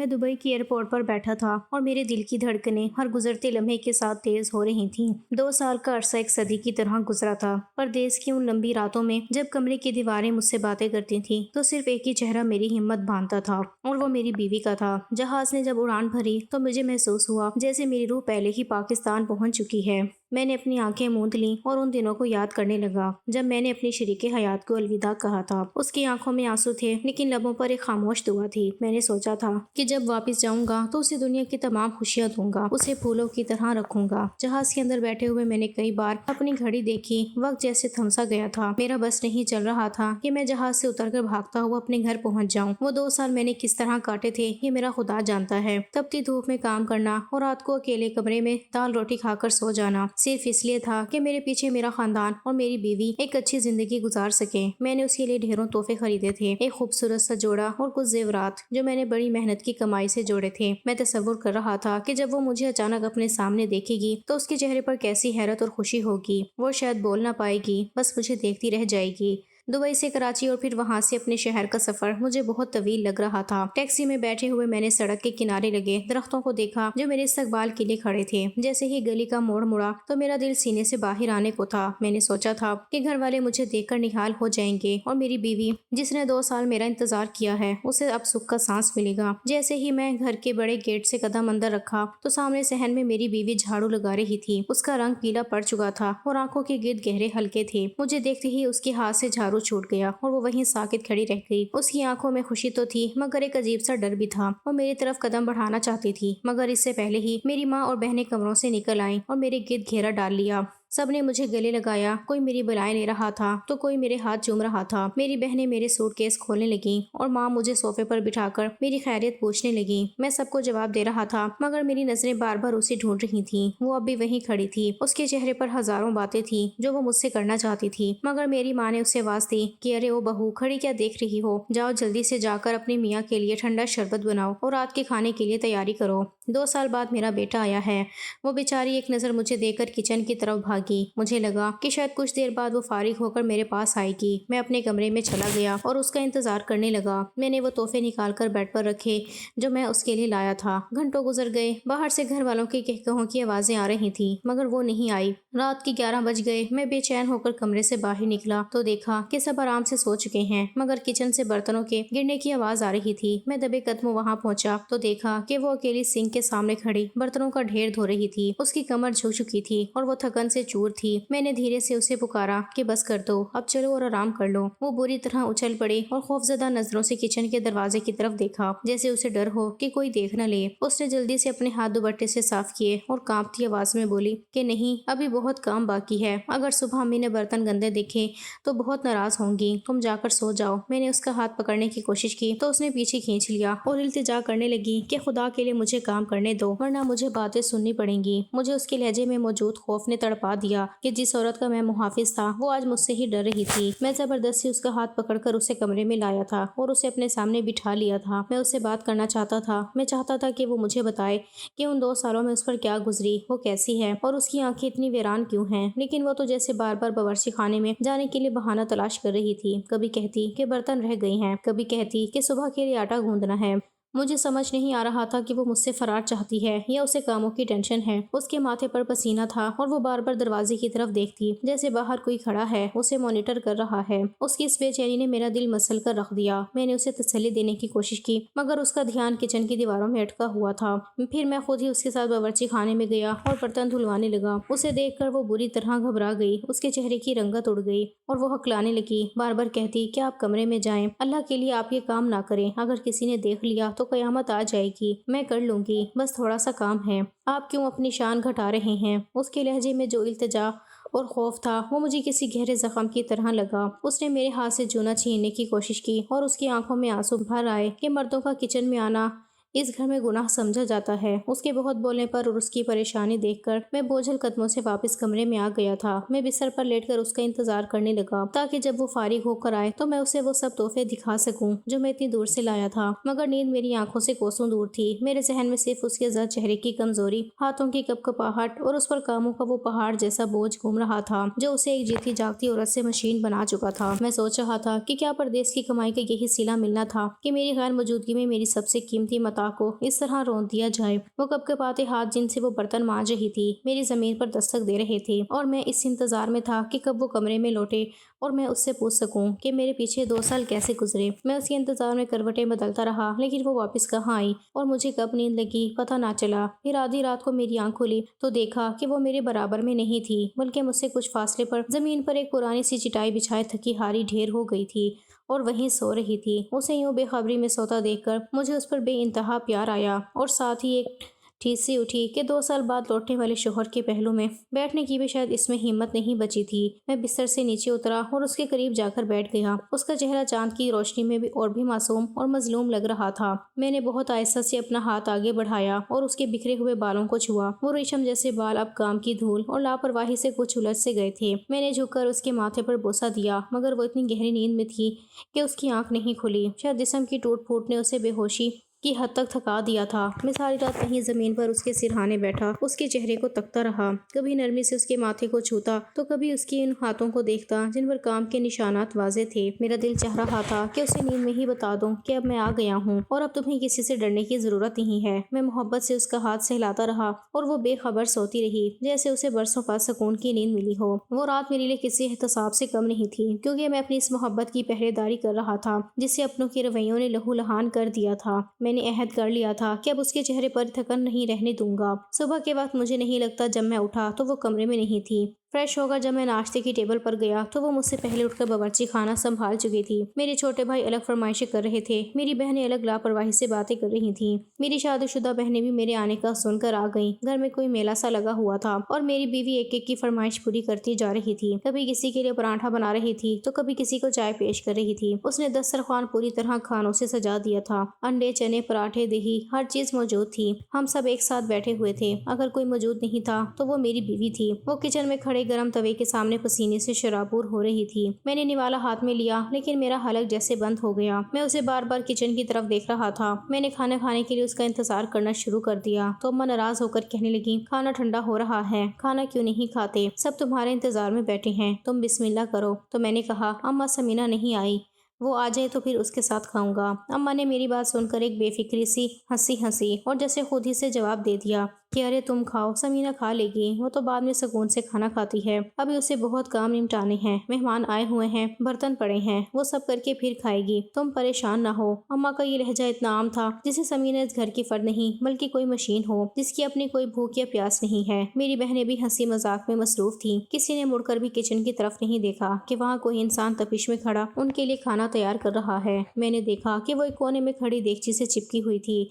میں دبئی کی ایئرپورٹ پر بیٹھا تھا اور میرے دل کی دھڑکنیں ہر گزرتے لمحے کے ساتھ تیز ہو رہی تھیں۔ 2 سال کا عرصہ ایک صدی کی طرح گزرا تھا۔ پردیس کی ان لمبی راتوں میں جب کمرے کی دیواریں مجھ سے باتیں کرتی تھیں تو صرف ایک ہی چہرہ میری ہمت باندھتا تھا اور وہ میری بیوی کا تھا۔ جہاز نے جب اڑان بھری تو مجھے محسوس ہوا جیسے میری روح پہلے ہی پاکستان پہنچ چکی ہے۔ میں نے اپنی آنکھیں موند لیں اور ان دنوں کو یاد کرنے لگا جب میں نے اپنی شریک حیات کو الوداع کہا تھا۔ اس کی آنکھوں میں آنسو تھے لیکن لبوں پر ایک خاموش دعا تھی۔ میں نے سوچا تھا کہ جب واپس جاؤں گا تو اسے دنیا کی تمام خوشیاں دوں گا، اسے پھولوں کی طرح رکھوں گا۔ جہاز کے اندر بیٹھے ہوئے میں نے کئی بار اپنی گھڑی دیکھی، وقت جیسے تھم سا گیا تھا۔ میرا بس نہیں چل رہا تھا کہ میں جہاز سے اتر کر بھاگتا ہوا اپنے گھر پہنچ جاؤں۔ وہ 2 سال میں نے کس طرح کاٹے تھے یہ میرا خدا جانتا ہے۔ تپتی دھوپ میں کام کرنا اور رات کو اکیلے کمرے میں دال روٹی کھا کر سو جانا صرف اس لیے تھا کہ میرے پیچھے میرا خاندان اور میری بیوی ایک اچھی زندگی گزار سکیں۔ میں نے اس کے لیے ڈھیروں تحفے خریدے تھے، ایک خوبصورت سا جوڑا اور کچھ زیورات جو میں نے بڑی محنت کی کمائی سے جوڑے تھے۔ میں تصور کر رہا تھا کہ جب وہ مجھے اچانک اپنے سامنے دیکھے گی تو اس کے چہرے پر کیسی حیرت اور خوشی ہوگی۔ وہ شاید بول نہ پائے گی، بس مجھے دیکھتی رہ جائے گی۔ دبئی سے کراچی اور پھر وہاں سے اپنے شہر کا سفر مجھے بہت طویل لگ رہا تھا۔ ٹیکسی میں بیٹھے ہوئے میں نے سڑک کے کنارے لگے درختوں کو دیکھا جو میرے استقبال کے لیے کھڑے تھے۔ جیسے ہی گلی کا موڑ مڑا تو میرا دل سینے سے باہر آنے کو تھا۔ میں نے سوچا تھا کہ گھر والے مجھے دیکھ کر نہال ہو جائیں گے اور میری بیوی جس نے 2 سال میرا انتظار کیا ہے اسے اب سکھ کا سانس ملے گا۔ جیسے ہی میں گھر کے بڑے گیٹ سے قدم اندر رکھا تو سامنے صحن میں میری بیوی جھاڑو لگا رہی تھی۔ اس کا رنگ پیلا پڑ چکا تھا اور آنکھوں کے گرد گہرے ہلکے تھے۔ مجھے دیکھتے ہی اس کے ہاتھ سے جھاڑو چھوٹ گیا اور وہ وہیں ساکت کھڑی رہ گئی۔ اس کی آنکھوں میں خوشی تو تھی مگر ایک عجیب سا ڈر بھی تھا۔ وہ میری طرف قدم بڑھانا چاہتی تھی مگر اس سے پہلے ہی میری ماں اور بہنیں کمروں سے نکل آئیں اور میرے گرد گھیرا ڈال لیا۔ سب نے مجھے گلے لگایا، کوئی میری بلائیں لے رہا تھا تو کوئی میرے ہاتھ چوم رہا تھا۔ میری بہنیں میرے سوٹ کیس کھولنے لگیں اور ماں مجھے صوفے پر بٹھا کر میری خیریت پوچھنے لگیں۔ میں سب کو جواب دے رہا تھا مگر میری نظریں بار بار اسے ڈھونڈ رہی تھیں۔ وہ اب بھی وہیں کھڑی تھی، اس کے چہرے پر ہزاروں باتیں تھیں جو وہ مجھ سے کرنا چاہتی تھی مگر میری ماں نے اسے آواز دی کہ ارے او بہو، کھڑی کیا دیکھ رہی ہو، جاؤ جلدی سے جا کر اپنے میاں کے لیے ٹھنڈا شربت بناؤ اور رات کے کھانے کے لیے تیاری کرو۔ 2 سال بعد میرا بیٹا آیا ہے۔ وہ بیچاری ایک نظر مجھے دے کر کچن کی طرف بھاگی۔ مجھے لگا کہ شاید کچھ دیر بعد وہ فارغ ہو کر میرے پاس آئے گی۔ میں اپنے کمرے میں چلا گیا اور اس کا انتظار کرنے لگا۔ میں نے وہ تحفے نکال کر بیڈ پر رکھے جو میں اس کے لیے لایا تھا۔ گھنٹوں گزر گئے، باہر سے گھر والوں کے کہکہوں کی آوازیں آ رہی تھیں مگر وہ نہیں آئی۔ رات کے 11 بج گئے۔ میں بے چین ہو کر کمرے سے باہر نکلا تو دیکھا کہ سب آرام سے سو چکے ہیں مگر کچن سے برتنوں کے گرنے کی آواز آ رہی تھی۔ میں دبے قدموں وہاں پہنچا تو دیکھا کہ وہ اکیلی سنک کے سامنے کھڑی برتنوں کا ڈھیر دھو رہی تھی۔ اس کی کمر جھک چکی تھی اور وہ تھکن سے چور تھی۔ میں نے دھیرے سے اسے پکارا کہ بس کر دو، اب چلو اور آرام کر لو۔ وہ بری طرح اچھل پڑی اور خوفزدہ نظروں سے کچن کے دروازے کی طرف دیکھا جیسے اسے ڈر ہو کہ کوئی دیکھ نہ لے۔ اس نے جلدی سے اپنے ہاتھ دوپٹے سے صاف کیے اور کانپتی آواز میں بولی کہ نہیں، ابھی بہت کام باقی ہے، اگر صبح امی نے برتن گندے دیکھے تو بہت ناراض ہوں گی، تم جا کر سو جاؤ۔ میں نے اس کا ہاتھ پکڑنے کی کوشش کی تو اس نے پیچھے کھینچ لیا اور التجا کرنے لگی کہ خدا کے لیے مجھے کام کرنے دو ورنہ مجھے باتیں سننی پڑیں گی۔ مجھے اس کے لہجے میں موجود خوف نے تڑپا دیا کہ جس عورت کا میں محافظ تھا وہ آج مجھ سے ہی ڈر رہی تھی۔ میں زبردستی اس کا ہاتھ پکڑ کر اسے کمرے میں لایا تھا اور اسے اپنے سامنے بٹھا لیا تھا۔ میں اس سے بات کرنا چاہتا تھا، میں چاہتا تھا کہ وہ مجھے بتائے کہ ان 2 سالوں میں اس پر کیا گزری، وہ کیسی ہے اور اس کی آنکھیں اتنی ویران کیوں ہیں، لیکن وہ تو جیسے بار بار باورچی خانے میں جانے کے لیے بہانہ تلاش کر رہی تھی۔ کبھی کہتی کہ برتن رہ گئے ہیں، کبھی کہتی کہ صبح کے لیے آٹا گوندنا ہے۔ مجھے سمجھ نہیں آ رہا تھا کہ وہ مجھ سے فرار چاہتی ہے یا اسے کاموں کی ٹینشن ہے۔ اس کے ماتھے پر پسینہ تھا اور وہ بار بار دروازے کی طرف دیکھتی جیسے باہر کوئی کھڑا ہے، اسے مانیٹر کر رہا ہے۔ اس کی اس بے چینی نے میرا دل مسل کر رکھ دیا۔ میں نے اسے تسلی دینے کی کوشش کی مگر اس کا دھیان کچن کی دیواروں میں اٹکا ہوا تھا۔ پھر میں خود ہی اس کے ساتھ باورچی خانے میں گیا اور برتن دھلوانے لگا۔ اسے دیکھ کر وہ بری طرح گھبرا گئی، اس کے چہرے کی رنگت اڑ گئی اور وہ ہکلانے لگی، بار بار کہتی کہ آپ کمرے میں جائیں، اللہ کے لیے آپ یہ کام نہ کریں، اگر کسی نے دیکھ لیا تو قیامت آ جائے گی، میں کر لوں گی، بس تھوڑا سا کام ہے، آپ کیوں اپنی شان گھٹا رہے ہیں۔ اس کے لہجے میں جو التجا اور خوف تھا وہ مجھے کسی گہرے زخم کی طرح لگا۔ اس نے میرے ہاتھ سے جونا چھیننے کی کوشش کی اور اس کی آنکھوں میں آنسو بھر آئے کہ مردوں کا کچن میں آنا اس گھر میں گناہ سمجھا جاتا ہے۔ اس کے بہت بولنے پر اور اس کی پریشانی دیکھ کر میں بوجھل قدموں سے واپس کمرے میں آ گیا تھا۔ میں بستر پر لیٹ کر اس کا انتظار کرنے لگا تاکہ جب وہ فارغ ہو کر آئے تو میں اسے وہ سب تحفے دکھا سکوں جو میں اتنی دور سے لایا تھا مگر نیند میری آنکھوں سے کوسوں دور تھی۔ میرے ذہن میں صرف اس کے زرد چہرے کی کمزوری، ہاتھوں کی کپکپاہٹ اور اس پر کاموں کا وہ پہاڑ جیسا بوجھ گھوم رہا تھا جو اسے ایک جیتی جاگتی عورت سے مشین بنا چکا تھا۔ میں سوچ رہا تھا کہ کیا پردیس کی کمائی کا یہی صلہ ملنا تھا کہ میری غیر موجودگی میں میری سب سے قیمتی متاع خطا کو اس طرح رون دیا جائے۔ وہ کب کب آتے ہاتھ جن سے وہ برتن مانج رہی تھی میری زمین پر دستک دے رہے تھے، اور میں اس انتظار میں تھا کہ کب وہ کمرے میں لوٹے اور میں اس سے پوچھ سکوں کہ میرے پیچھے 2 سال کیسے گزرے۔ میں اس کے انتظار میں کروٹیں بدلتا رہا، لیکن وہ واپس کہاں آئی اور مجھے کب نیند لگی پتہ نہ چلا۔ پھر آدھی رات کو میری آنکھ کھلی تو دیکھا کہ وہ میرے برابر میں نہیں تھی، بلکہ مجھ سے کچھ فاصلے پر زمین پر ایک پرانی سی چٹائی بچھائے تھکی ہاری ڈھیر ہو گئی تھی اور وہیں سو رہی تھی۔ اسے یوں بے خبری میں سوتا دیکھ کر مجھے اس پر بے انتہا پیار آیا، اور ساتھ ہی ایک ٹھیس سی اٹھی کہ 2 سال بعد لوٹنے والے شوہر کے پہلو میں بیٹھنے کی بھی شاید اس میں ہمت نہیں بچی تھی۔ میں بستر سے نیچے اترا اور اس کے قریب جا کر بیٹھ گیا۔ اس کا چہرہ چاند کی روشنی میں بھی اور بھی معصوم اور مظلوم لگ رہا تھا۔ میں نے بہت آہستہ سے اپنا ہاتھ آگے بڑھایا اور اس کے بکھرے ہوئے بالوں کو چھوا۔ وہ ریشم جیسے بال اب کام کی دھول اور لاپرواہی سے کچھ الجھ سے گئے تھے۔ میں نے جھک کر اس کے ماتھے پر بوسہ دیا، مگر وہ اتنی گہری نیند میں تھی کہ اس کی آنکھ نہیں کھلی۔ شاید جسم کی ٹوٹ پھوٹ نے اسے بے ہوشی کی حد تک تھکا دیا تھا۔ میں ساری رات کہیں زمین پر اس کے سرہانے بیٹھا اس کے چہرے کو تکتا رہا، کبھی نرمی سے اس کے ماتھے کو چھوتا تو کبھی اس کی ان ہاتھوں کو دیکھتا جن پر کام کے نشانات واضح تھے۔ میرا دل چاہ رہا تھا کہ اسے نیند میں ہی بتا دوں کہ اب میں آ گیا ہوں اور اب تمہیں کسی سے ڈرنے کی ضرورت نہیں ہے۔ میں محبت سے اس کا ہاتھ سہلاتا رہا اور وہ بے خبر سوتی رہی جیسے اسے برسوں بعد سکون کی نیند ملی ہو۔ وہ رات میرے لیے کسی احتساب سے کم نہیں تھی، کیونکہ میں اپنی اس محبت کی پہرے داری کر رہا تھا جسے اپنوں کے رویوں نے لہو لہان کر دیا تھا۔ میں نے عہد کر لیا تھا کہ اب اس کے چہرے پر تھکن نہیں رہنے دوں گا۔ صبح کے وقت مجھے نہیں لگتا جب میں اٹھا تو وہ کمرے میں نہیں تھی۔ فریش ہو کر جب میں ناشتے کی ٹیبل پر گیا تو وہ مجھ سے پہلے اٹھ کر باورچی خانہ سنبھال چکی تھی۔ میرے چھوٹے بھائی الگ فرمائشیں کر رہے تھے، میری بہنیں الگ لاپرواہی سے باتیں کر رہی تھیں۔ میری شادی شدہ بہنیں بھی میرے آنے کا سن کر آ گئیں۔ گھر میں کوئی میلہ سا لگا ہوا تھا اور میری بیوی ایک ایک کی فرمائش پوری کرتی جا رہی تھی۔ کبھی کسی کے لیے پراٹھا بنا رہی تھی تو کبھی کسی کو چائے پیش کر رہی تھی۔ اس نے دسترخوان پوری طرح کھانوں سے سجا دیا تھا۔ انڈے، چنے، پراٹھے، دہی، ہر چیز موجود تھی۔ ہم سب ایک ساتھ بیٹھے ہوئے تھے۔ اگر کوئی موجود نہیں تھا تو وہ میری بیوی تھی۔ وہ کچن میں کھڑے گرم توے کے سامنے پسینے سے شرابور ہو رہی تھی۔ میں نے نوالا ہاتھ میں لیا، لیکن میرا حلق جیسے بند ہو گیا۔ میں اسے بار بار کچن کی طرف دیکھ رہا تھا۔ میں نے کھانا کھانے کے لیے اس کا انتظار کرنا شروع کر دیا تو اماں ناراض ہو کر کہنے لگی، کھانا ٹھنڈا ہو رہا ہے، کھانا کیوں نہیں کھاتے؟ سب تمہارے انتظار میں بیٹھے ہیں، تم بسم اللہ کرو۔ تو میں نے کہا، اماں سمینہ نہیں آئی، وہ آ جائے تو پھر اس کے ساتھ کھاؤں گا۔ اماں نے میری بات سن کر ایک بے فکری سی ہنسی اور جیسے خود ہی سے جواب دے دیا کہ ارے تم کھاؤ، سمینہ کھا لے گی، وہ تو بعد میں سکون سے کھانا کھاتی ہے، ابھی اسے بہت کام نمٹانے ہیں، مہمان آئے ہوئے ہیں، برتن پڑے ہیں، وہ سب کر کے پھر کھائے گی، تم پریشان نہ ہو۔ اماں کا یہ لہجہ اتنا عام تھا جسے سمینہ اس گھر کی فرد نہیں بلکہ کوئی مشین ہو جس کی اپنی کوئی بھوک یا پیاس نہیں ہے۔ میری بہنیں بھی ہنسی مذاق میں مصروف تھیں، کسی نے مڑ کر بھی کچن کی طرف نہیں دیکھا کہ وہاں کوئی انسان تپش میں کھڑا ان کے لیے کھانا تیار کر رہا ہے۔ میں نے دیکھا کہ وہ ایک کونے میں کھڑی دیگچی سے چپکی ہوئی تھی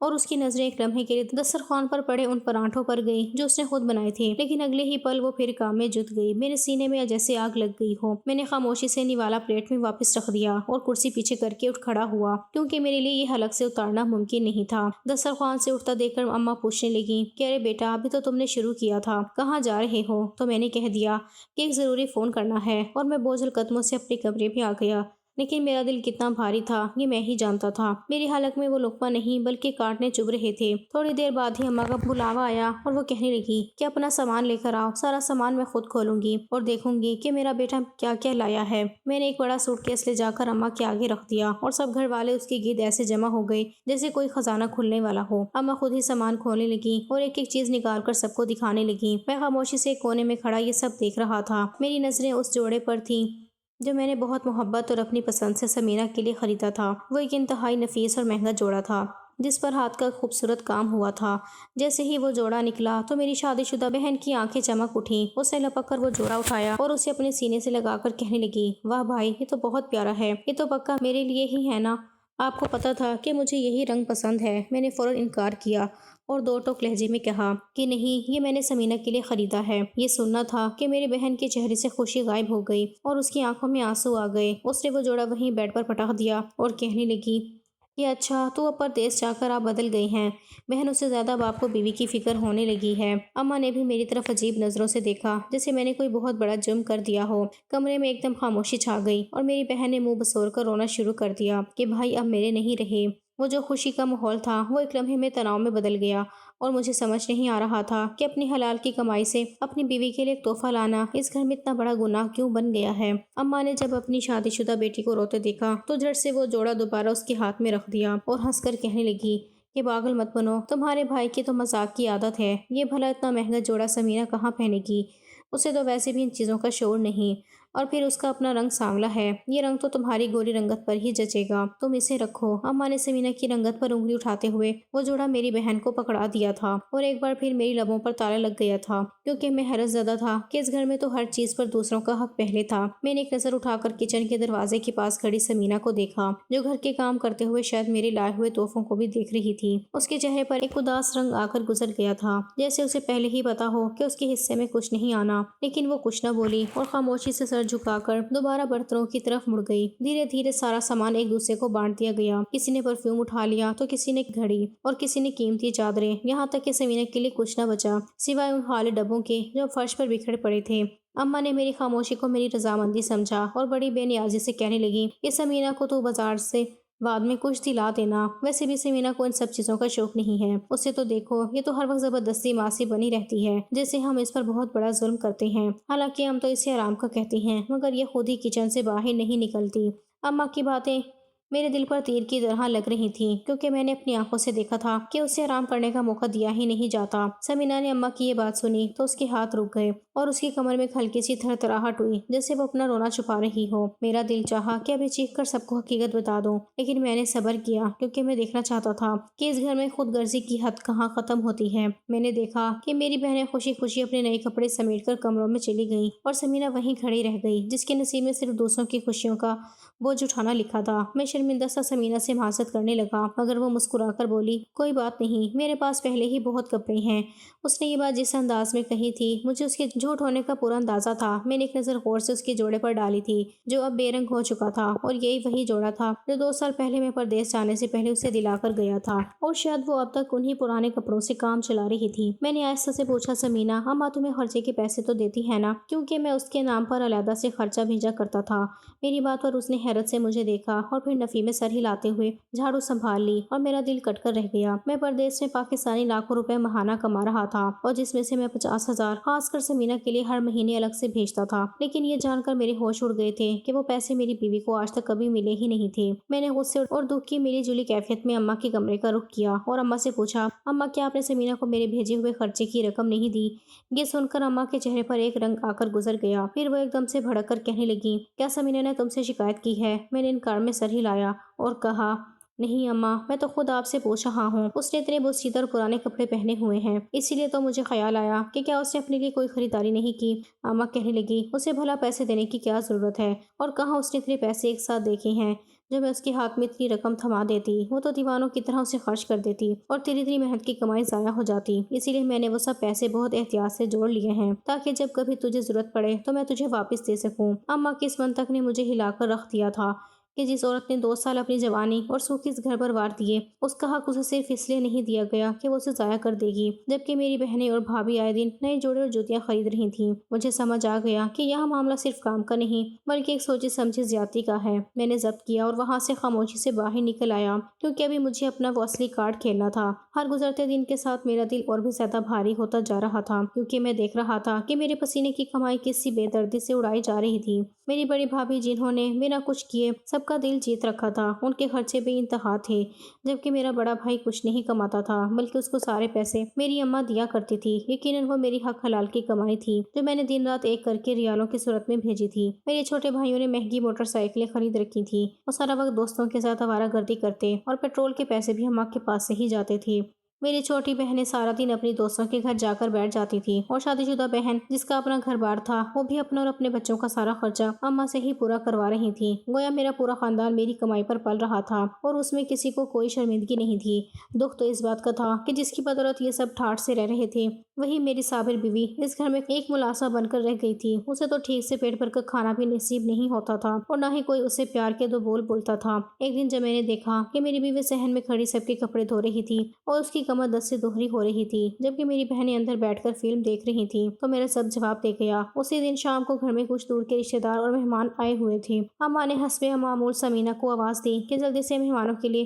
اور اس کی نظریں ایک لمحے کے لیے دسترخوان پر پڑے ان پراٹھوں پر گئی جو اس نے خود بنائے تھے، لیکن اگلے ہی پل وہ پھر کام میں جت گئی۔ میرے سینے میں جیسے آگ لگ گئی ہو۔ میں نے خاموشی سے نوالا پلیٹ میں واپس رکھ دیا اور کرسی پیچھے کر کے اٹھ کھڑا ہوا، کیونکہ میرے لیے یہ حلق سے اتارنا ممکن نہیں تھا۔ دسترخوان سے اٹھتا دیکھ کر اماں پوچھنے لگی کہ ارے بیٹا، ابھی تو تم نے شروع کیا تھا، کہاں جا رہے ہو؟ تو میں نے کہہ دیا کہ ایک ضروری فون کرنا ہے، اور میں بوجھل قدموں سے اپنے کمرے میں آ گیا۔ لیکن میرا دل کتنا بھاری تھا یہ میں ہی جانتا تھا۔ میری حلق میں وہ لقمہ نہیں بلکہ کانٹے چبھ رہے تھے۔ تھوڑی دیر بعد ہی اماں کا بلاوا آیا اور وہ کہنے لگی کہ اپنا سامان لے کر آؤ، سارا سامان میں خود کھولوں گی اور دیکھوں گی کہ میرا بیٹا کیا کیا لایا ہے۔ میں نے ایک بڑا سوٹ کیس لے جا کر اماں کے آگے رکھ دیا اور سب گھر والے اس کے گرد ایسے جمع ہو گئے جیسے کوئی خزانہ کھلنے والا ہو۔ اماں خود ہی سامان کھولنے لگی اور ایک ایک چیز نکال کر سب کو دکھانے لگی۔ میں خاموشی سے ایک کونے میں کھڑا یہ سب دیکھ رہا تھا۔ میری نظریں اس جوڑے پر تھیں جو میں نے بہت محبت اور اپنی پسند سے سمینہ کے لیے خریدا تھا۔ وہ ایک انتہائی نفیس اور مہنگا جوڑا تھا جس پر ہاتھ کا خوبصورت کام ہوا تھا۔ جیسے ہی وہ جوڑا نکلا تو میری شادی شدہ بہن کی آنکھیں چمک اٹھیں۔ اس نے لپک کر وہ جوڑا اٹھایا اور اسے اپنے سینے سے لگا کر کہنے لگی، واہ بھائی، یہ تو بہت پیارا ہے، یہ تو پکا میرے لیے ہی ہے نا؟ آپ کو پتہ تھا کہ مجھے یہی رنگ پسند ہے؟ میں نے فوراً انکار کیا اور دو ٹوک لہجے میں کہا کہ نہیں، یہ میں نے سمینہ کے لیے خریدا ہے۔ یہ سننا تھا کہ میری بہن کے چہرے سے خوشی غائب ہو گئی اور اس کی آنکھوں میں آنسو آ گئے۔ اس نے وہ جوڑا وہیں بیڈ پر پٹک دیا اور کہنے لگی کہ اچھا، تو اب پردیس جا کر آپ بدل گئی ہیں، بہنوں سے زیادہ اب آپ کو بیوی کی فکر ہونے لگی ہے۔ اماں نے بھی میری طرف عجیب نظروں سے دیکھا جیسے میں نے کوئی بہت بڑا جرم کر دیا ہو۔ کمرے میں ایک دم خاموشی چھا گئی اور میری بہن نے منہ بسور کر رونا شروع کر دیا کہ بھائی اب میرے نہیں رہے۔ وہ جو خوشی کا ماحول تھا وہ ایک لمحے میں تناؤ میں بدل گیا اور مجھے سمجھ نہیں آ رہا تھا کہ اپنی حلال کی کمائی سے اپنی بیوی کے لیے ایک تحفہ لانا اس گھر میں اتنا بڑا گناہ کیوں بن گیا ہے۔ اماں نے جب اپنی شادی شدہ بیٹی کو روتے دیکھا تو جھٹ سے وہ جوڑا دوبارہ اس کے ہاتھ میں رکھ دیا اور ہنس کر کہنے لگی کہ پاگل مت بنو، تمہارے بھائی کی تو مذاق کی عادت ہے، یہ بھلا اتنا مہنگا جوڑا سمینہ کہاں پہنے گی؟ اسے تو ویسے بھی ان چیزوں کا شعور نہیں، اور پھر اس کا اپنا رنگ سانولا ہے، یہ رنگ تو تمہاری گوری رنگت پر ہی جچے گا، تم اسے رکھو۔ اماں نے سمینہ کی رنگت پر انگلی اٹھاتے ہوئے وہ جوڑا میری بہن کو پکڑا دیا تھا، اور ایک بار پھر میری لبوں پر تالا لگ گیا تھا، کیونکہ میں حیرت زدہ تھا کہ اس گھر میں تو ہر چیز پر دوسروں کا حق پہلے تھا۔ میں نے ایک نظر اٹھا کر کچن کے دروازے کے پاس کھڑی سمینہ کو دیکھا، جو گھر کے کام کرتے ہوئے شاید میرے لائے ہوئے تحفوں کو بھی دیکھ رہی تھی۔ اس کے چہرے پر ایک اداس رنگ آ کر گزر گیا تھا، جیسے اسے پہلے ہی پتا ہو کہ اس کے حصے میں کچھ نہیں آنا، لیکن وہ کچھ نہ بولی اور خاموشی سے سر جھکا کر دوبارہ برتنوں کی طرف مڑ گئی۔ دھیرے دھیرے سارا سامان ایک دوسرے کو بانٹ دیا گیا، کسی نے پرفیوم اٹھا لیا تو کسی نے گھڑی اور کسی نے قیمتی چادریں، یہاں تک کہ سمینہ کے لیے کچھ نہ بچا سوائے ان خالی ڈبوں کے جو فرش پر بکھرے پڑے تھے۔ اماں نے میری خاموشی کو میری رضامندی سمجھا اور بڑی بے نیازی سے کہنے لگی کہ سمینہ کو تو بازار سے بعد میں کچھ دلا دینا، ویسے بھی سمینہ کو ان سب چیزوں کا شوق نہیں ہے، اسے تو دیکھو، یہ تو ہر وقت زبردستی ماسی بنی رہتی ہے، جیسے ہم اس پر بہت بڑا ظلم کرتے ہیں، حالانکہ ہم تو اسے آرام کا کہتے ہیں، مگر یہ خود ہی کچن سے باہر نہیں نکلتی۔ اماں کی باتیں میرے دل پر تیر کی طرح لگ رہی تھیں، کیونکہ میں نے اپنی آنکھوں سے دیکھا تھا کہ اسے آرام کرنے کا موقع دیا ہی نہیں جاتا۔ سمینہ نے اماں کی یہ بات سنی تو اس کے ہاتھ رک گئے اور اس کی کمر میں ایک ہلکی سی تھر تھراہٹ ہوئی، جیسے وہ اپنا رونا چھپا رہی ہو۔ میرا دل چاہا کہ ابھی چیخ کر سب کو حقیقت بتا دوں، لیکن میں نے صبر کیا، کیونکہ میں دیکھنا چاہتا تھا کہ اس گھر میں خود غرضی کی حد کہاں ختم ہوتی ہے۔ میں نے دیکھا کہ میری بہنیں خوشی خوشی اپنے نئے کپڑے سمیٹ کر کمروں میں چلی گئیں، اور سمینہ وہیں کھڑی رہ گئی، جس کے نصیب میں صرف دوسروں کی خوشیوں کا بوجھ اٹھانا لکھا تھا۔ میں شرمندہ سا سمینہ سے معذرت کرنے لگا، مگر وہ مسکرا کر بولی، کوئی بات نہیں، میرے پاس پہلے ہی بہت کپڑے ہیں۔ اس نے یہ بات جس انداز میں کہی تھی، مجھے اس کے جھوٹ ہونے کا پورا اندازہ تھا۔ میں نے ایک نظر غور سے اس کے جوڑے پر ڈالی تھی، جو اب بے رنگ ہو چکا تھا، اور یہی وہی جوڑا تھا جو 2 سال پہلے میں پردیس جانے سے پہلے اسے دلا کر گیا تھا، اور شاید وہ اب تک انہی پرانے کپڑوں سے کام چلا رہی تھی۔ میں نے آہستہ سے پوچھا، سمینہ، اماں تمہیں خرچے کے پیسے تو دیتی ہے نا؟ کیونکہ میں اس کے نام پر علیحدہ سے خرچہ بھیجا کرتا تھا۔ میری بات پر اس نے حیرت سے مجھے دیکھا اور پھر نفی میں سر ہلاتے ہوئے جھاڑو سنبھال لی، اور میرا دل کٹ کر رہ گیا۔ میں پردیس میں پاکستانی لاکھوں روپے ماہانہ کما رہا تھا، اور جس میں سے میں 50,000 خاص کر سمینہ کے لیے ہر مہینے الگ سے بھیجتا تھا، لیکن یہ جان کر میرے ہوش اڑ گئے تھے کہ وہ پیسے میری بیوی کو آج تک کبھی ملے ہی نہیں تھے۔ میں نے غصے اور دکھ کی ملی جلی کیفیت میں اماں کے کمرے کا رخ کیا اور اماں سے پوچھا، اماں کیا آپ نے سمینہ کو میرے بھیجے ہوئے خرچے کی رقم نہیں دی؟ یہ سن کر اماں کے چہرے پر ایک رنگ آ کر گزر گیا، پھر وہ ایک دم سے بھڑک کر کہنے لگی، کیا سمینہ نے تم سے شکایت کی ہے؟ میں نے انکار میں سر ہلایا اور کہا، نہیں اماں، میں تو خود آپ سے پوچھ رہا ہوں، اس نے اتنے بوسیدہ اور پرانے کپڑے پہنے ہوئے ہیں، اسی لیے تو مجھے خیال آیا کہ کیا اس نے اپنے لیے کوئی خریداری نہیں کی۔ اماں کہنے لگی، اسے بھلا پیسے دینے کی کیا ضرورت ہے، اور کہاں اس نے اتنے پیسے ایک ساتھ دیکھے ہیں جو میں اس کے ہاتھ میں اتنی رقم تھما دیتی، وہ تو دیوانوں کی طرح اسے خرچ کر دیتی اور تیری اتنی محنت کی کمائی ضائع ہو جاتی، اسی لیے میں نے وہ سب پیسے بہت احتیاط سے جوڑ لیے ہیں تاکہ جب کبھی تجھے ضرورت پڑے تو میں تجھے واپس دے سکوں۔ اماں کی اس منطق نے مجھے ہلا کر رکھ دیا تھا کہ جس عورت نے 2 سال اپنی جوانی اور سوکھ اس گھر پر وار دیے، اس کا حق اسے صرف اس لیے نہیں دیا گیا کہ وہ اسے ضائع کر دے گی، جبکہ میری بہنیں اور بھابھی آئے دن نئے جوڑے اور جوتیاں خرید رہی تھیں۔ مجھے سمجھ آ گیا کہ یہاں معاملہ صرف کام کا نہیں بلکہ ایک سوچی سمجھی زیادتی کا ہے۔ میں نے ضبط کیا اور وہاں سے خاموشی سے باہر نکل آیا، کیونکہ ابھی مجھے اپنا وہ اصلی کارڈ کھیلنا تھا۔ ہر گزرتے دن کے ساتھ میرا دل اور بھی زیادہ بھاری ہوتا جا رہا تھا، کیونکہ میں دیکھ رہا تھا کہ میرے پسینے کی کمائی کسی بے دردی سے اڑائی جا رہی تھی۔ میری بڑی بھابھی، جنہوں نے بنا کچھ کیے سب کا دل جیت رکھا تھا، ان کے خرچے بے انتہا تھے، جبکہ میرا بڑا بھائی کچھ نہیں کماتا تھا بلکہ اس کو سارے پیسے میری اماں دیا کرتی تھی۔ یقیناً وہ میری حق حلال کی کمائی تھی جو میں نے دن رات ایک کر کے ریالوں کی صورت میں بھیجی تھی۔ میرے چھوٹے بھائیوں نے مہنگی موٹر سائیکلیں خرید رکھی تھی، وہ سارا وقت دوستوں کے ساتھ آوارہ گردی کرتے، اور پیٹرول کے پیسے بھی اماں کے پاس سے ہی جاتے تھے۔ میری چھوٹی بہنیں سارا دن اپنی دوستوں کے گھر جا کر بیٹھ جاتی تھی، اور شادی شدہ بہن جس کا اپنا گھر بار تھا، وہ بھی اپنا اور اپنے بچوں کا سارا خرچہ اماں سے ہی پورا کروا رہی تھی۔ گویا میرا پورا خاندان میری کمائی پر پل رہا تھا، اور اس میں کسی کو کوئی شرمندگی نہیں تھی۔ دکھ تو اس بات کا تھا کہ جس کی بدولت یہ سب ٹھاٹھ سے رہ رہے تھے، وہی میری صابر بیوی اس گھر میں ایک ملاسہ بن کر رہ گئی تھی۔ اسے تو ٹھیک سے پیٹ بھر کر کھانا بھی نصیب نہیں ہوتا تھا، اور نہ ہی کوئی اسے پیار کے 2 بول بولتا تھا۔ ایک دن جب میں نے دیکھا کہ میری بیوی صحن میں کھڑی سب کے کپڑے دھو رہی تھی اور اس کی کمر دست سے دوہری ہو رہی تھی، جبکہ میری بہنیں اندر بیٹھ کر فلم دیکھ رہی تھیں، تو میرا سب جواب دے گیا۔ اسی دن شام کو گھر میں کچھ دور کے رشتے دار اور مہمان آئے ہوئے تھے۔ اماں نے حسب معمول سمینہ کو آواز دی کہ جلدی سے مہمانوں کے لیے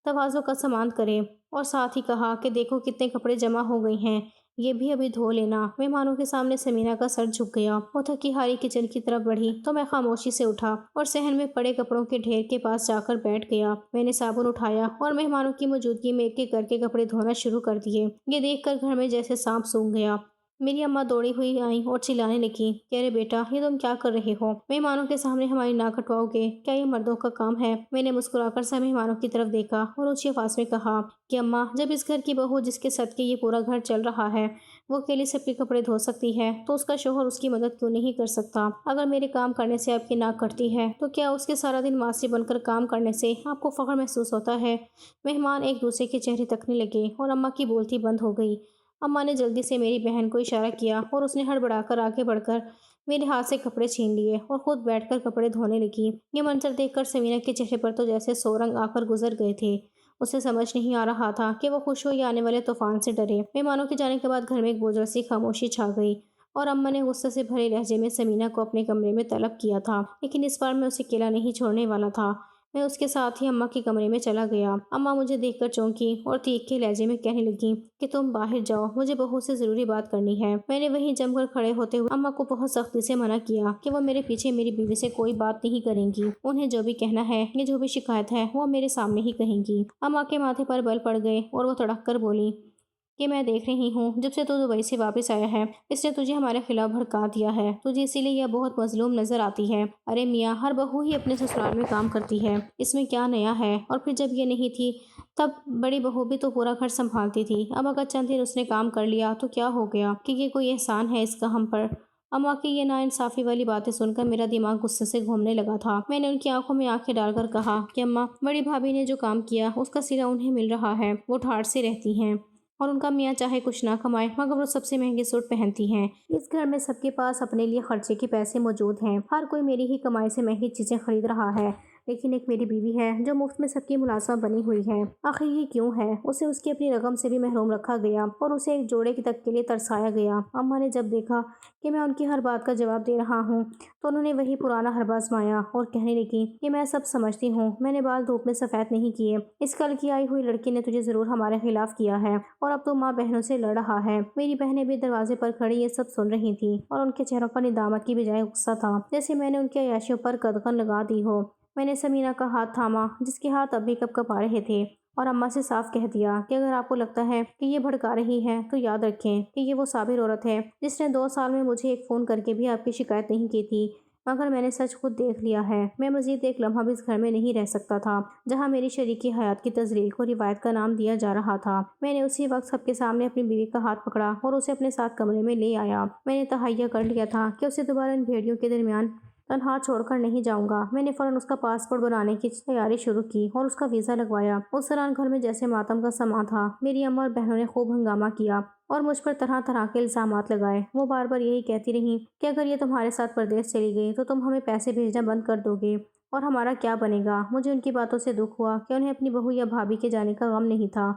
تواضع کا سامان کرے، اور ساتھ ہی کہا کہ دیکھو کتنے کپڑے جمع ہو گئے ہیں، یہ بھی ابھی دھو لینا۔ مہمانوں کے سامنے سمینہ کا سر جھک گیا۔ وہ تھکی ہاری کچن کی طرف بڑھی تو میں خاموشی سے اٹھا اور صحن میں پڑے کپڑوں کے ڈھیر کے پاس جا کر بیٹھ گیا۔ میں نے صابن اٹھایا اور مہمانوں کی موجودگی میں ایک ایک کر کے کپڑے دھونا شروع کر دیے۔ یہ دیکھ کر گھر میں جیسے سانپ سونگھ گیا۔ میری اماں دوڑی ہوئی آئیں اور چلانے لگیں کہ ارے بیٹا، یہ تم کیا کر رہے ہو؟ مہمانوں کے سامنے ہماری ناک کٹواؤ گے؟ کیا یہ مردوں کا کام ہے؟ میں نے مسکرا کر سب مہمانوں کی طرف دیکھا اور اونچی آواز میں کہا کہ اماں، جب اس گھر کی بہو جس کے صدقے یہ پورا گھر چل رہا ہے وہ اکیلی سب کے کپڑے دھو سکتی ہے تو اس کا شوہر اس کی مدد کیوں نہیں کر سکتا؟ اگر میرے کام کرنے سے آپ کی ناک کٹتی ہے تو کیا اس کے سارا دن ماسی بن کر کام کرنے سے آپ کو فخر محسوس ہوتا ہے؟ مہمان ایک دوسرے کے چہرے تکنے لگے اور اماں کی بولتی بند ہو گئی۔ اماں نے جلدی سے میری بہن کو اشارہ کیا اور اس نے ہڑبڑا کر آگے بڑھ کر میرے ہاتھ سے کپڑے چھین لیے اور خود بیٹھ کر کپڑے دھونے لگی۔ یہ منظر دیکھ کر سمینہ کے چہرے پر تو جیسے 100 رنگ آ کر گزر گئے تھے۔ اسے سمجھ نہیں آ رہا تھا کہ وہ خوش ہو یا آنے والے طوفان سے ڈرے۔ مہمانوں کے جانے کے بعد گھر میں ایک بوجھل سی خاموشی چھا گئی اور اماں نے غصے سے بھرے لہجے میں سمینہ کو اپنے کمرے میں طلب کیا تھا، لیکن اس بار میں اسے اکیلا نہیں چھوڑنے والا تھا۔ میں اس کے ساتھ ہی اماں کے کمرے میں چلا گیا۔ اماں مجھے دیکھ کر چونکی اور تیکھے لہجے میں کہنے لگی کہ تم باہر جاؤ، مجھے بہو سے ضروری بات کرنی ہے۔ میں نے وہیں جم کر کھڑے ہوتے ہوئے اماں کو بہت سختی سے منع کیا کہ وہ میرے پیچھے میری بیوی سے کوئی بات نہیں کریں گی۔ انہیں جو بھی کہنا ہے یا جو بھی شکایت ہے وہ میرے سامنے ہی کہیں گی۔ اماں کے ماتھے پر بل پڑ گئے اور وہ تڑک کر بولی کہ میں دیکھ رہی ہوں جب سے تو دبئی سے واپس آیا ہے اس نے تجھے ہمارے خلاف بھڑکا دیا ہے، تجھے اسی لیے یہ بہت مظلوم نظر آتی ہے۔ ارے میاں، ہر بہو ہی اپنے سسرال میں کام کرتی ہے، اس میں کیا نیا ہے؟ اور پھر جب یہ نہیں تھی تب بڑی بہو بھی تو پورا گھر سنبھالتی تھی۔ اب اگر چند دن اس نے کام کر لیا تو کیا ہو گیا کہ یہ کوئی احسان ہے اس کا ہم پر؟ اماں کی یہ ناانصافی والی باتیں سن کر میرا دماغ غصے سے گھومنے لگا تھا۔ میں نے ان کی آنکھوں میں آنکھیں ڈال کر کہا کہ اماں، بڑی بھابھی نے جو کام کیا اس کا صلہ انہیں مل رہا ہے، وہ ٹھاٹھ سے رہتی ہیں اور ان کا میاں چاہے کچھ نہ کمائے مگر وہ سب سے مہنگے سوٹ پہنتی ہیں۔ اس گھر میں سب کے پاس اپنے لیے خرچے کے پیسے موجود ہیں، ہر کوئی میری ہی کمائی سے مہنگی چیزیں خرید رہا ہے، لیکن ایک میری بیوی ہے جو مفت میں سب کی ملازمہ بنی ہوئی ہے۔ آخر یہ کیوں ہے؟ اسے اس کی اپنی رقم سے بھی محروم رکھا گیا اور اسے ایک جوڑے تک کے لیے ترسایا گیا۔ اماں نے جب دیکھا کہ میں ان کی ہر بات کا جواب دے رہا ہوں تو انہوں نے وہی پرانا حربہ آزمایا اور کہنے لگی کہ میں سب سمجھتی ہوں، میں نے بال دھوپ میں سفید نہیں کیے، اس کل کی آئی ہوئی لڑکی نے تجھے ضرور ہمارے خلاف کیا ہے اور اب تو ماں بہنوں سے لڑ رہا ہے۔ میری بہنیں بھی دروازے پر کھڑی یہ سب سن رہی تھیں اور ان کے چہروں پر ندامت کی بجائے غصہ تھا، جیسے میں نے ان کی عیاشیوں پر قدغن لگا دی ہو۔ میں نے سمینہ کا ہاتھ تھاما جس کے ہاتھ اب بھی کپ کپا رہے تھے اور اماں سے صاف کہہ دیا کہ اگر آپ کو لگتا ہے کہ یہ بھڑکا رہی ہے تو یاد رکھیں کہ یہ وہ صابر عورت ہے جس نے 2 سال میں مجھے ایک فون کر کے بھی آپ کی شکایت نہیں کی تھی، مگر میں نے سچ خود دیکھ لیا ہے۔ میں مزید ایک لمحہ بھی اس گھر میں نہیں رہ سکتا تھا جہاں میری شریکی حیات کی تزلیل کو روایت کا نام دیا جا رہا تھا۔ میں نے اسی وقت سب کے سامنے اپنی بیوی کا ہاتھ پکڑا اور اسے اپنے ساتھ کمرے میں لے آیا۔ میں نے تہیہ کر لیا تھا کہ اسے دوبارہ ان بھیڑیوں کے درمیان تنہا چھوڑ کر نہیں جاؤں گا۔ میں نے فوراً اس کا پاسپورٹ بنانے کی تیاری شروع کی اور اس کا ویزا لگوایا۔ اس دوران گھر میں جیسے ماتم کا سماں تھا۔ میری اماں اور بہنوں نے خوب ہنگامہ کیا اور مجھ پر طرح طرح کے الزامات لگائے۔ وہ بار بار یہی کہتی رہیں کہ اگر یہ تمہارے ساتھ پردیس چلی گئی تو تم ہمیں پیسے بھیجنا بند کر دو گے اور ہمارا کیا بنے گا۔ مجھے ان کی باتوں سے دکھ ہوا کہ انہیں اپنی بہو یا بھابھی کے جانے کا غم نہیں تھا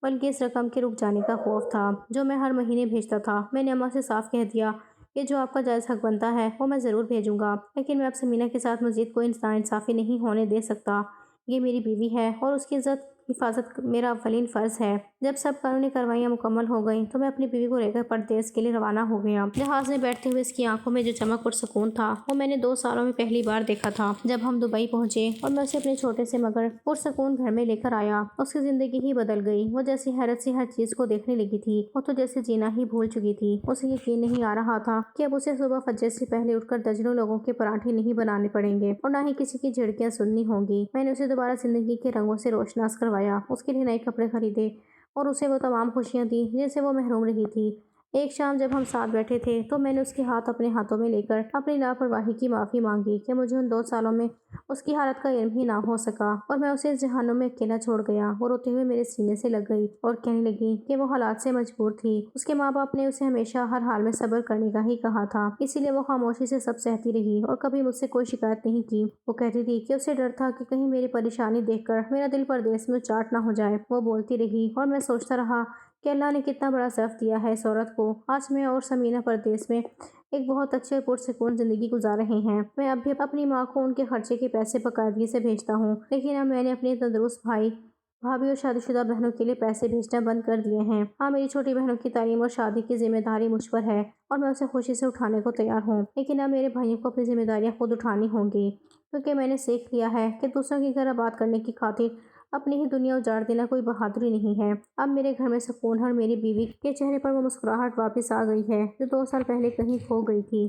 بلکہ اس رقم کے رک جانے کا خوف تھا جو میں ہر مہینے بھیجتا تھا۔ میں نے اماں سے صاف کہہ دیا کہ جو آپ کا جائز حق بنتا ہے وہ میں ضرور بھیجوں گا، لیکن میں اب سمینہ کے ساتھ مزید کوئی ناانصافی نہیں ہونے دے سکتا۔ یہ میری بیوی ہے اور اس کی عزت حفاظت میرا اولین فرض ہے۔ جب سب قانونی کارروائیاں مکمل ہو گئیں تو میں اپنی بیوی کو لے کر پردیس کے لیے روانہ ہو گیا۔ جہاز میں بیٹھتے ہوئے اس کی آنکھوں میں جو چمک اور سکون تھا وہ میں نے 2 سالوں میں پہلی بار دیکھا تھا۔ جب ہم دبئی پہنچے اور میں اسے اپنے چھوٹے سے مگر پرسکون گھر میں لے کر آیا، اس کی زندگی ہی بدل گئی۔ وہ جیسی حیرت سے ہر چیز کو دیکھنے لگی تھی، وہ تو جیسے جینا ہی بھول چکی تھی۔ اسے یقین نہیں آ رہا تھا کہ اب اسے صبح فجر سے پہلے اٹھ کر درجنوں لوگوں کے پراٹھے نہیں بنانے پڑیں گے اور نہ ہی کسی کی جھڑکیاں سننی ہوں گی۔ میں نے اسے دوبارہ زندگی کے رنگوں سے روشناس کروایا، اس کے لیے نئے کپڑے خریدے اور اسے وہ تمام خوشیاں دیں جن سے وہ محروم رہی تھی۔ ایک شام جب ہم ساتھ بیٹھے تھے تو میں نے اس کے ہاتھ اپنے ہاتھوں میں لے کر اپنی لاپرواہی کی معافی مانگی کہ مجھے ان 2 سالوں میں اس کی حالت کا علم ہی نہ ہو سکا اور میں اسے اس جہنم میں اکیلا چھوڑ گیا۔ وہ روتے ہوئے میرے سینے سے لگ گئی اور کہنے لگی کہ وہ حالات سے مجبور تھی، اس کے ماں باپ نے اسے ہمیشہ ہر حال میں صبر کرنے کا ہی کہا تھا، اسی لیے وہ خاموشی سے سب سہتی رہی اور کبھی مجھ سے کوئی شکایت نہیں کی۔ وہ کہتی تھی کہ اسے ڈر تھا کہ کہیں میری پریشانی دیکھ کر میرا دل پردیس میں چاٹ نہ ہو جائے۔ وہ بولتی رہی اور میں سوچتا رہا کہ اللہ نے کتنا بڑا ضعف دیا ہے اس عورت کو۔ آج میں اور سمینہ پردیس میں ایک بہت اچھے اور پرسکون زندگی گزار رہے ہیں۔ میں اب بھی اپنی ماں کو ان کے خرچے کے پیسے باقاعدگی سے بھیجتا ہوں، لیکن اب میں نے اپنے تندرست بھابھی اور شادی شدہ بہنوں کے لیے پیسے بھیجنا بند کر دیے ہیں۔ ہاں، میری چھوٹی بہنوں کی تعلیم اور شادی کی ذمہ داری مجھ پر ہے اور میں اسے خوشی سے اٹھانے کو تیار ہوں، لیکن اب میرے بھائیوں کو اپنی ذمہ داریاں خود اٹھانی ہوں گی، کیونکہ میں نے سیکھ لیا ہے کہ دوسروں کی گھر آباد کرنے کی خاطر اپنی ہی دنیا اجاڑ دینا کوئی بہادری نہیں ہے۔ اب میرے گھر میں سکون ہے اور میری بیوی کے چہرے پر وہ مسکراہٹ واپس آ گئی ہے جو 2 سال پہلے کہیں کھو گئی تھی۔